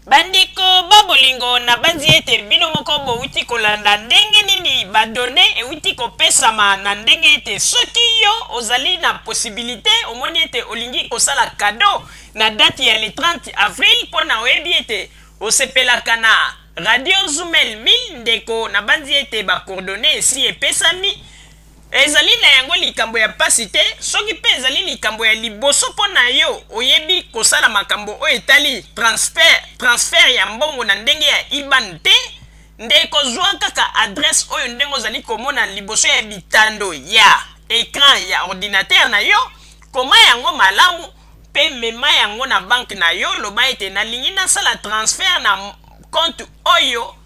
Bandeko babolingo na banzi ete bino moko bouti kolanda ndenge nini badone euti kopesama na ndenge ete soki yo ozali na possibilité omoni ete olingi kosala cadeau na date ya le 30 avril pona oyebi ete osepelaka na Radio Zumel 1000 ndeko na banzi ete ba coordonnées esi epesami ezali na yango likambo ya pasi te soki pe ezali likambo ya liboso pona yo oyebi kosala makambo oyo etali transfert ya mbongo na ndenge ya IBAN te nde kozwa kaka adresse oyo ndenge ozali komona liboso ya bitando ya écran ya ordinateur na yo koma yango malamu pe mema yango na banque na yo loba ete nalingi nasala transfert na compte oyo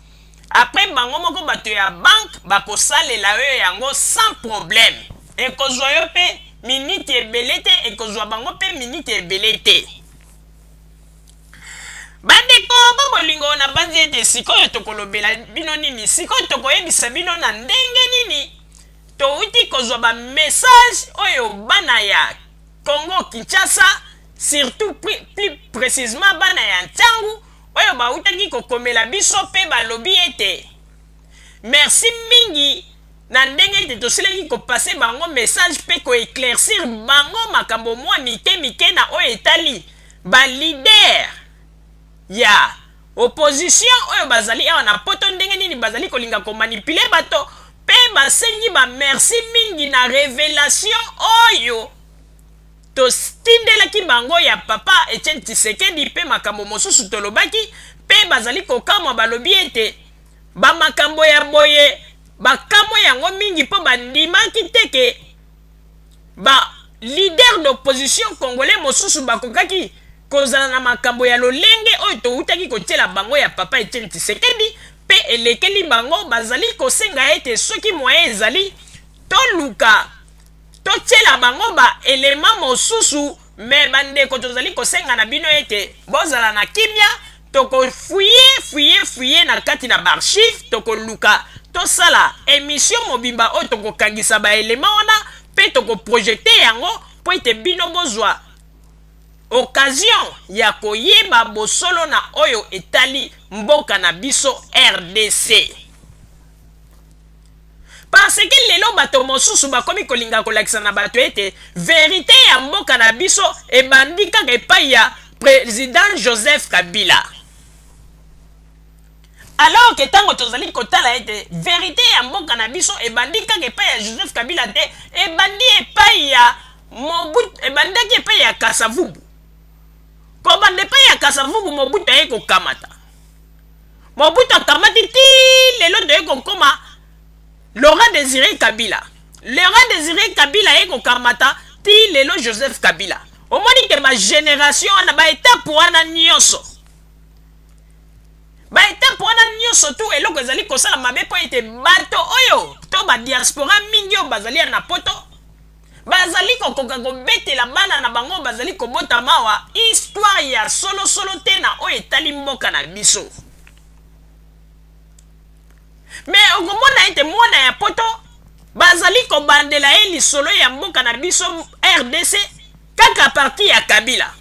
après bango moko bato ya banque bakosalela yo yango sans problème ekozwa yo pe minute ebele te ekozwa bango pe minute ebele te bandeko babolingo na banzi ete sikoyo tokolobela bino nini sikoyo tokoyebisa bino na ndenge nini touti kozwa bamessage oyo bana ya Congo Kinshasa surtout plus précisément bana ya Ntangu oyo bautaki kokomela biso pe balobi ete merci mingi na ndenge ete tosilaki kopase bango message pe koéclaircir bango makambo mwa mike na oyo etali balider ya opposition oyo bazali awa na poto ndenge nini bazali kolinga komanipule bato pe basengi bamerci mingi na révélation oyo tostindelaki bango ya papa Etienne Tshisekedi pe makambo mosusu tolobaki pe bazali kokamwa balobi ete bamakambo ya boye bakamwa yango mingi po bandimaki teke ba leader d'opposition congolais mosusu bakokaki kozala na makambo ya lolenge oyo toutaki kotiela bango ya papa Etienne Tshisekedi pe elekeli bango bazali kosenga ete soki moyen ezali toluka totiela bango ba elema mosusu me bandeko tozali kosenga na bino ete bozala na kimia tokofuye na kati na barchive tokoluka tosala émission mobimba oyo tokokangisa baelema wana pe tokoprojecte yango po ete bino bozwa occasion ya koyeba bosolo na oyo etali mboka na biso RDC parce que lelo bato mosusu bakomi kolinga kolakisa na bato ete vérité ya mboka na biso ebandi kaka epai ya président Joseph Kabila alors que tango tozali kotala ete vérité ya mboka na biso ebandi kaka epai ya Joseph Kabila te ebandi epai ya Mobutu ebandaki epai ya Kasavubu kobanda epai ya Kasavubu Mobutu aye kokamata Mobutu akamati ti lelo toye kokoma Laurent Désiré Kabila. Laurent Désiré Kabila est kokamata ti lelo Joseph Kabila. Omoni ke ma génération na ba étape wana nyonso. Ba étape wana nyonso tu eloko ezali kosala mabe po ete bato oyo to ba diaspora mingi o bazali na poto. Bazali kokoka kobetela bana na bango bazali kobota mawa histoire ya solo te na oyo etali mboka na biso. Mais okomona ete mwana ya poto bazali kobandela ye lisolo ya mboka na biso RDC kaka parti ya Kabila.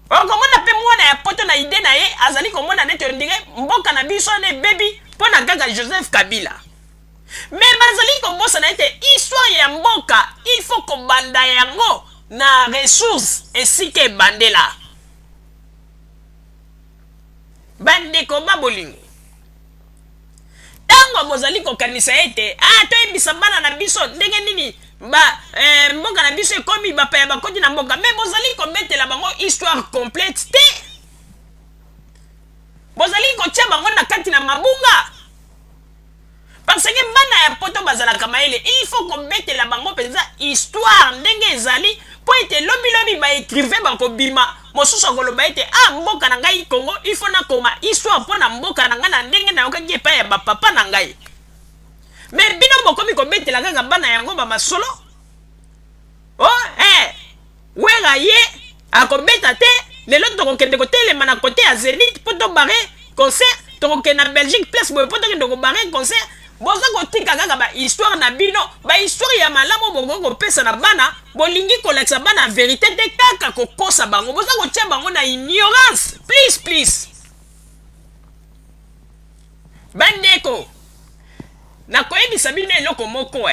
Okomona pe mwana ya poto na ide na ye azali komona nete ndenge mboka na biso ne baby pona kaka Joseph Kabila. Mais bazali kobosa na ete histoire ya mboka il faut kobanda yango na ressources esike bandela. Bandeko babolingo tango bozali kokanisa ete toyebisa bana na biso ndenge nini mboka na biso ekomi bapaya bakoti na mboka me bozali kobetela bango histoire complète te bozali kotia bango na kati na mabunga parce que bana ya poto bazalaka mayele il faut kobetela bango penza histoire ndenge ezali po ete lobi baécrivain bakobima mosusu akoloba ete mboka na ngai Congo il faut na koma histoire mpona mboka na ngai na ndenge nayokaki epai ya bapapa na ngai me bino bokomi kobetela kaka bana yango bamasolo wera ye akobeta te lelo tokokende kotelema na kote ya Zénith po tobare concert tokokende na Belgique place boye po tokende kobare concert boza kotika kaka ba histoire na bino ba histoire ya malamu bongo kopesa na bana bolingi kolakisa bana vérité te kaka kokosa bango boza kotia bango na ignorance please bandeko nakoyebisa bino eloko moko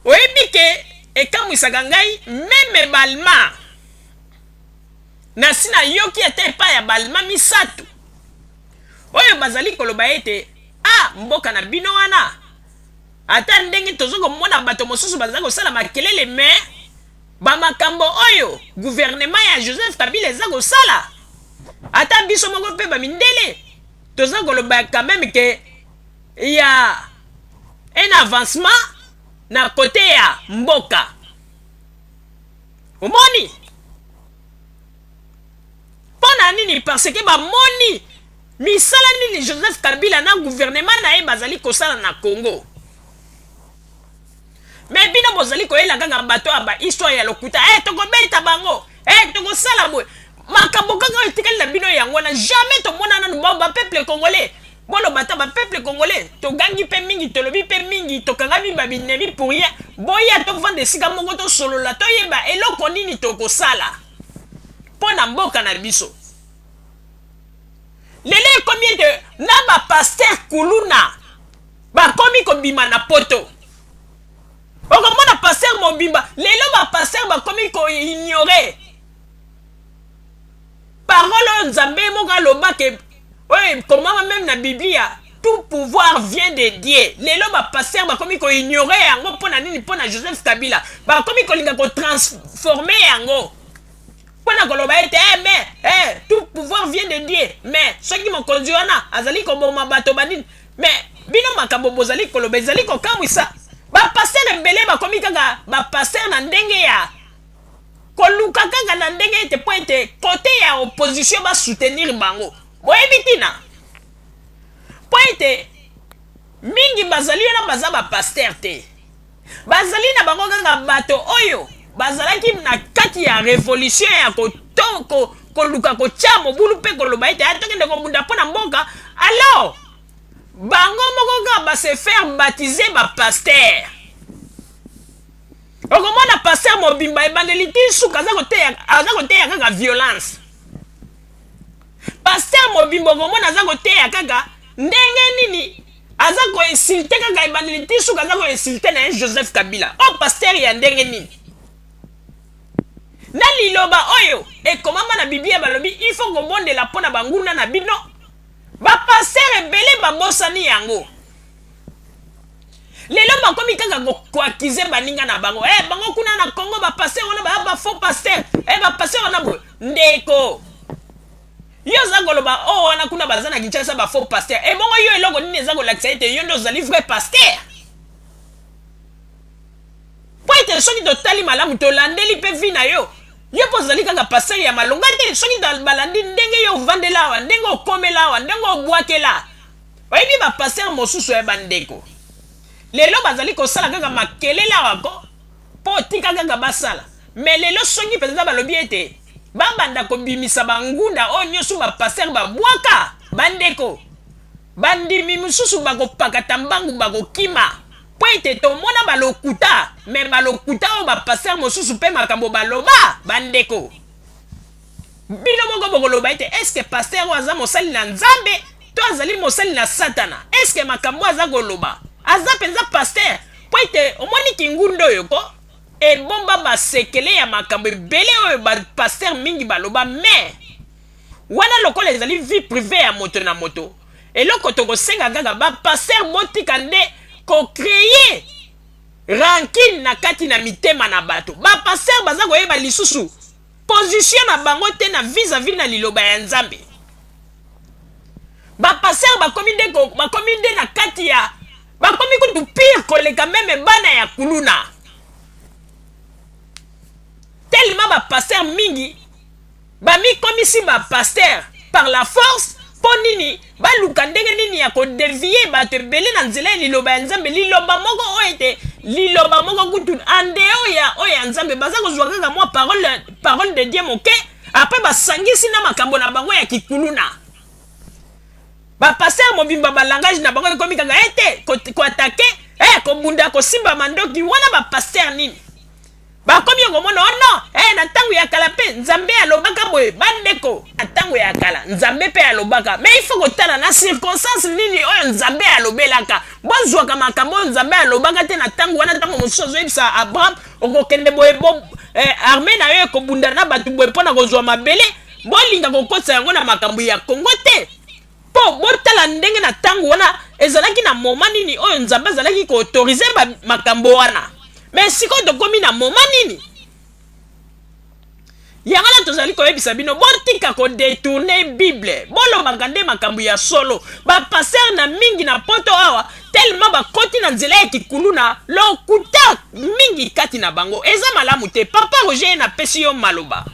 oyebi ke ekamwisaka ngai meme balma nasi nayoki ete epai ya balma misato oyo bazali koloba ete mboka na bino wana ata ndenge tozo komona bato mosusu bazali kosala makelele me bamakambo oyo gouvernement ya Joseph Kabila eza kosala ata biso moko mpe bamindele toza koloba quand même ke ya un avancement na kote ya mboka omoni pona nini parce que bamoni misala nini Joseph Kabila na gouvernement na ye bazali kosala na Congo mais bino bozali koyela kaka bato aba histoire ya lokuta tokobeta bango tokosala boye makambo kaka etikali na bino yango na jamais tomona nanu ba peuple congolais bono bata ba peuple congolais togangi pe mingi tolobi pe mingi tokangami babinemi pour rien boya tovanda esika moko tosolola toyeba eloko nini tokosala mpo na mboka na biso lelo ekomi ete na bapaster kuluna bakomi kobima na poto okomona paster mobimba lelo bapaster bakomi koignore parole oyo nzambe moko aloba ke oyo komama même na biblia tout pouvoir vient de Dieu lelo bapaster bakomi koignore yango mpo na nini mpo na Joseph Kabila bakomi kolinga kotransforme yango pona koloba ete mais tout pouvoir vient de Dieu mais soki mokonzi wana azali koboma bato banini mais bino makambo bozali koloba ezali kokamwisa bapaster ebele bakomi kaka bapaster na ndenge ya koluka kaka na ndenge ete po ete kote ya opposition basoutenir bango boyebi tina po ete mingi bazali wana baza bapaster te bazali na bango kaka bato oyo bazalaki na kati ya révolution ya koluka kotia mobulu mpe koloba ete atokende kobunda mpo na mboka alors bango moko kaka base faire baptiser bapaster okomona paster mobimba ebandeli ti suka aza koteya kaka violence paster mobimba okomona aza koteya kaka ndenge nini aza koinsulte kaka ebandeli ti suka aza koinsulte na ye Joseph Kabila o paster ya ndenge nini na liloba oyo ekomama na biblia balobi il faut kobondela mpo na banguna na bino bapaster ebele babosani yango lelo bakomi kaka koakize baninga na bango bango kuna na Congo bapaster wana bafaux paster bapaster wana boye ndeko yo za koloba wana kuna baza na Kinshasa bafaux paster bongo yo eloko nini eza kolakisa ete yo nde ozali vrai paster po ete soki totali malamu tolandeli mpe vi na yo mpo ozali kaka paster ya malonga te soki balandi ndenge yo ovandela awa ndenge okomela awa ndenge obwakela oyebi bapaster mosusu ya bandeko lelo bazali kosala kaka makelele awako mpo otika kaka basala me lelo soki mpenza balobi ete babanda kobimisa bangunda oyo nyonso bapaster babwaka bandeko bandimi mosusu bakopakata mbangu bakokima po ete tomona balokuta me balokuta oyo bapaster mosusu mpe makambo baloba bandeko bino moko bokoloba ete eske paster oyo aza mosali na nzambe to azali mosali na satana eske makambo aza koloba aza mpenza paster po ete omoni kingundo oyo ko ebomba basekele ya makambo ebele oyo bapaster mingi baloba me wana lokola ezali vie privé ya moto na moto eloko tokosenga kaka bapaster botika nde kokreye rancune na kati na mitema na bato bapaster baza koyeba lisusu position na bango te na vis-à-vis na liloba ya nzambe bapaster bakomi nde na kati ya bakomi kutu pire koleka meme bana ya kuluna tellement bapaster mingi bamikomisi bapaster par la force mpo nini baluka ndenge nini ya kodevie bato ebele na nzela ya liloba ya nzambe liloba moko oyo ete liloba moko kutu ande oyo ya nzambe baza kozwa kaka mwa parole de Dieu moke apres basangisi na makambo na bango ya kikuluna ba passer mobimba ba langage na bango komi kanga ete ko attaquer ko bunda ko simba mandoki wana ba passer nini ba komi ngomona ono na tangu ya kala pe nzambe alobaka boye bandeko na tangu ya kala nzambe pe alobaka mais il faut ko tala na circonstance nini oyo nzambe alobelaka bozwa kama makambo nzambe alobaka te na tangu wana tangu mosozo ebisa Abraham okokende boye armée na yo ko bunda na batu boye pona kozwa mabele bolinga kokotsa yango na makambo ya Kongo te po botala ndenge na tangu wana ezalaki na moment nini oyo nzambe azalaki ko autoriser makambo wana mais siko tokomi na moment nini yangala tozali koyebisa bino botika ko détourner Bible bolobaka nde makambo ya solo ba passer na mingi na poto awa tellement bakoti na nzela ya kikulu na lokuta mingi kati na bango eza malamu te papa Roger na pesi yo maloba